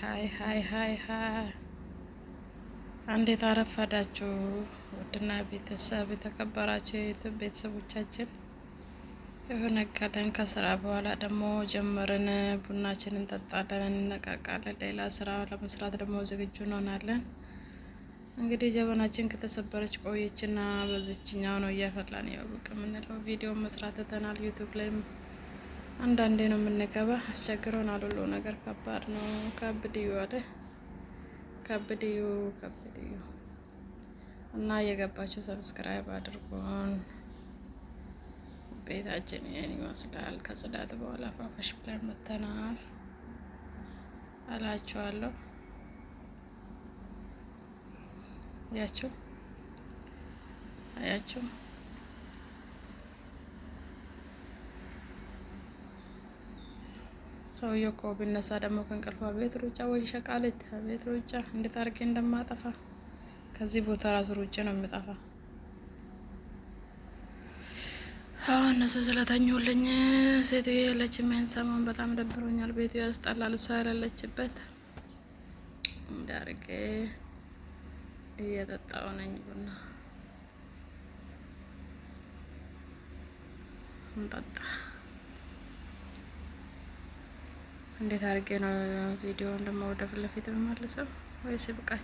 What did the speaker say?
ሃይ እንዴት አረፈዳችሁ? ውድና ቤተሰብ የተከበራችሁ የዩቲዩብ ቤተሰቦቻችን የሆነ ቀን ከስራ በኋላ ደግሞ ጀመርን። ቡናችንን እንጠጣለን፣ እንነቃቃለን። ሌላ ስራ ለመስራት ደግሞ ዝግጁ እንሆናለን። እንግዲህ ጀበናችን ከተሰበረች ቆየችና በዚችኛው ነው እያፈላን ያው ብቅ የምንለው። ቪዲዮ መስራት ተናል። ዩቲዩብ ላይም አንዳንዴ ነው የምንገባ። አስቸግሮናል። ሁሉ ነገር ከባድ ነው። ከብድዩ አለ ከብድዩ እና እየገባችሁ ሰብስክራይብ አድርጉን። ቤታችን ይሄን ይመስላል። ከጽዳት በኋላ ፋፈሽ ብለን መተናል እላችኋለሁ። አያችሁ ሰውዬው እኮ ቢነሳ ደግሞ ከእንቅልፏ ቤት ሩጫ ወይ ሸቃሌት ቤት ሩጫ እንዴት አድርጌ እንደማጠፋ ከዚህ ቦታ ራሱ ሩጬ ነው የምጠፋ። አሁን እነሱ ስለተኙልኝ ሴትዮ የለችም። ይሄን ሰሞን በጣም ደብሮኛል። ቤቱ ያስጠላል። እሷ ያለችበት እንዳርጌ እየጠጣሁ ነኝ ቡና። እንጠጣ። እንዴት አድርጌ ነው ቪዲዮውን ደግሞ ወደ ፊት ለፊት የምመልሰው ወይስ ይብቃኝ?